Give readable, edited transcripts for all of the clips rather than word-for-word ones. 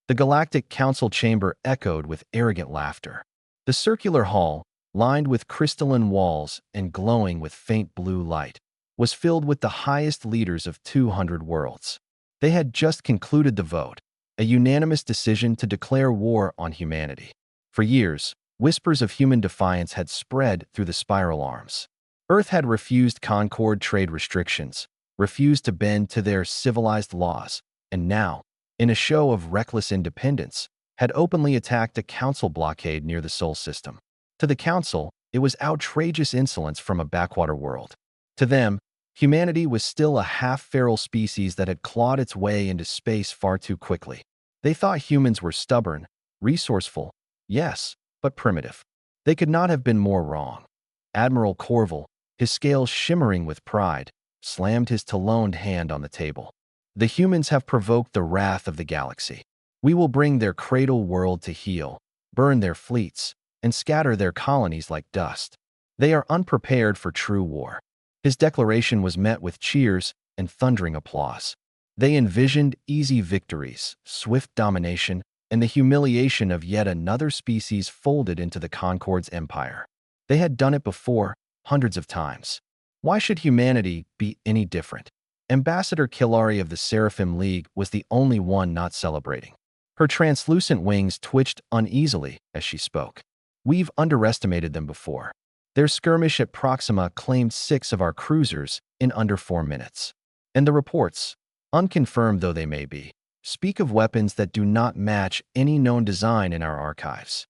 The Galactic Council chamber echoed with arrogant laughter. The circular hall, lined with crystalline walls and glowing with faint blue light, was filled with the highest leaders of 200 worlds. They had just concluded the vote, a unanimous decision to declare war on humanity. For years, whispers of human defiance had spread through the spiral arms. Earth had refused Concord trade restrictions, refused to bend to their civilized laws, and now, in a show of reckless independence, had openly attacked a council blockade near the Sol system. To the council, it was outrageous insolence from a backwater world. To them, humanity was still a half-feral species that had clawed its way into space far too quickly. They thought humans were stubborn, resourceful, yes, but primitive. They could not have been more wrong. Admiral Corval, his scales shimmering with pride, slammed his taloned hand on the table. The humans have provoked the wrath of the galaxy. We will bring their cradle world to heel, burn their fleets, and scatter their colonies like dust. They are unprepared for true war. His declaration was met with cheers and thundering applause. They envisioned easy victories, swift domination, and the humiliation of yet another species folded into the Concord's empire. They had done it before, hundreds of times. Why should humanity be any different? Ambassador Killari of the Seraphim League was the only one not celebrating. Her translucent wings twitched uneasily as she spoke. We've underestimated them before. Their skirmish at Proxima claimed 6 of our cruisers in under 4 minutes. And the reports, unconfirmed though they may be, speak of weapons that do not match any known design in our archives.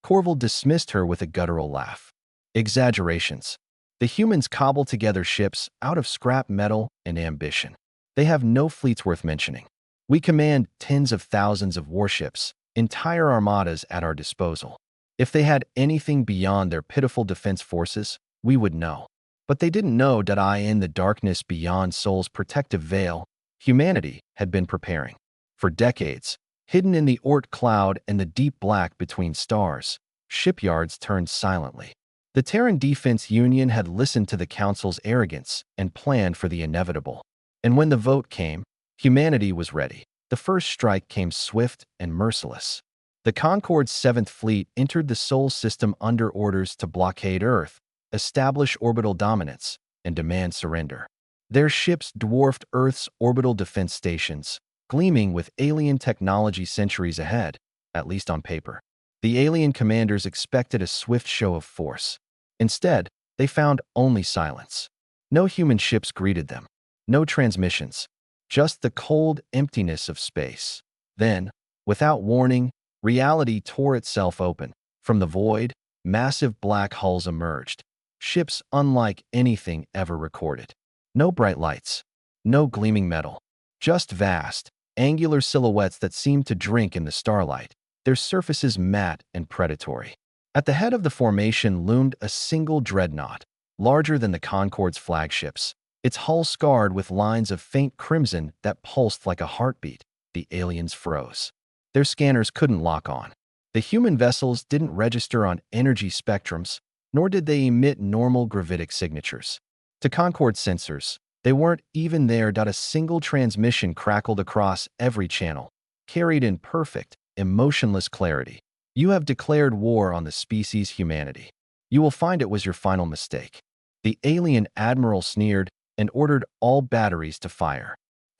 Corval dismissed her with a guttural laugh. Exaggerations. The humans cobble together ships out of scrap metal and ambition. They have no fleets worth mentioning. We command tens of thousands of warships, entire armadas at our disposal. If they had anything beyond their pitiful defense forces, we would know. But they didn't know that in the darkness beyond Sol's protective veil, humanity had been preparing. For decades, hidden in the Oort cloud and the deep black between stars, shipyards turned silently. The Terran Defense Union had listened to the Council's arrogance and planned for the inevitable. And when the vote came, humanity was ready. The first strike came swift and merciless. The Concord's 7th Fleet entered the Sol system under orders to blockade Earth, establish orbital dominance, and demand surrender. Their ships dwarfed Earth's orbital defense stations, gleaming with alien technology centuries ahead, at least on paper. The alien commanders expected a swift show of force. Instead, they found only silence. No human ships greeted them. No transmissions. Just the cold emptiness of space. Then, without warning, reality tore itself open. From the void, massive black hulls emerged. Ships unlike anything ever recorded. No bright lights. No gleaming metal. Just vast, angular silhouettes that seemed to drink in the starlight, their surfaces matte and predatory. At the head of the formation loomed a single Dreadnought, larger than the Concord's flagships, its hull scarred with lines of faint crimson that pulsed like a heartbeat. The aliens froze. Their scanners couldn't lock on. The human vessels didn't register on energy spectrums, nor did they emit normal gravitic signatures. To Concord's sensors, they weren't even there. A single transmission crackled across every channel, carried in perfect, emotionless clarity. You have declared war on the species humanity. You will find it was your final mistake. The alien admiral sneered and ordered all batteries to fire.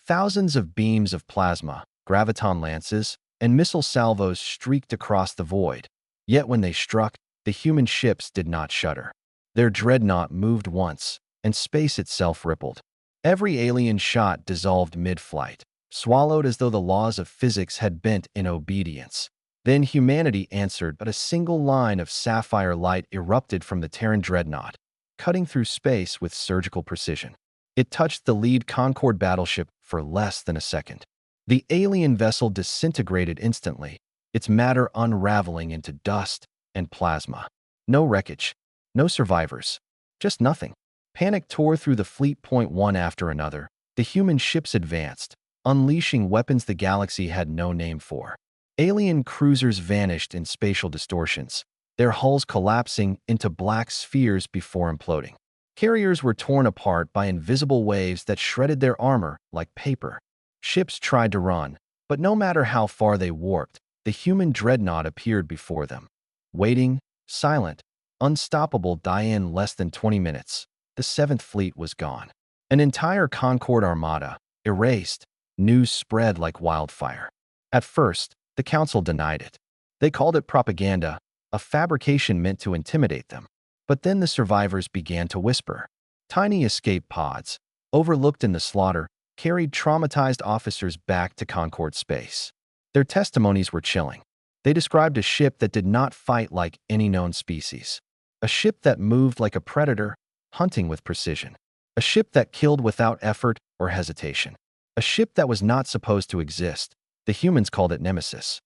Thousands of beams of plasma, graviton lances, and missile salvos streaked across the void. Yet when they struck, the human ships did not shudder. Their Dreadnought moved once, and space itself rippled. Every alien shot dissolved mid-flight, swallowed as though the laws of physics had bent in obedience. Then humanity answered, but a single line of sapphire light erupted from the Terran Dreadnought, cutting through space with surgical precision. It touched the lead Concord battleship for less than a second. The alien vessel disintegrated instantly, its matter unraveling into dust and plasma. No wreckage, no survivors, just nothing. Panic tore through the fleet. Point one after another, the human ships advanced, unleashing weapons the galaxy had no name for. Alien cruisers vanished in spatial distortions, their hulls collapsing into black spheres before imploding. Carriers were torn apart by invisible waves that shredded their armor like paper. Ships tried to run, But no matter how far they warped, the human dreadnought appeared before them. Waiting, silent, unstoppable. In less than 20 minutes, the Seventh Fleet was gone. An entire Concord armada, erased. News spread like wildfire. At first, the Council denied it. They called it propaganda, a fabrication meant to intimidate them. But then the survivors began to whisper. Tiny escape pods, overlooked in the slaughter, carried traumatized officers back to Concord space. Their testimonies were chilling. They described a ship that did not fight like any known species. A ship that moved like a predator, hunting with precision. A ship that killed without effort or hesitation. A ship that was not supposed to exist. The humans called it Nemesis.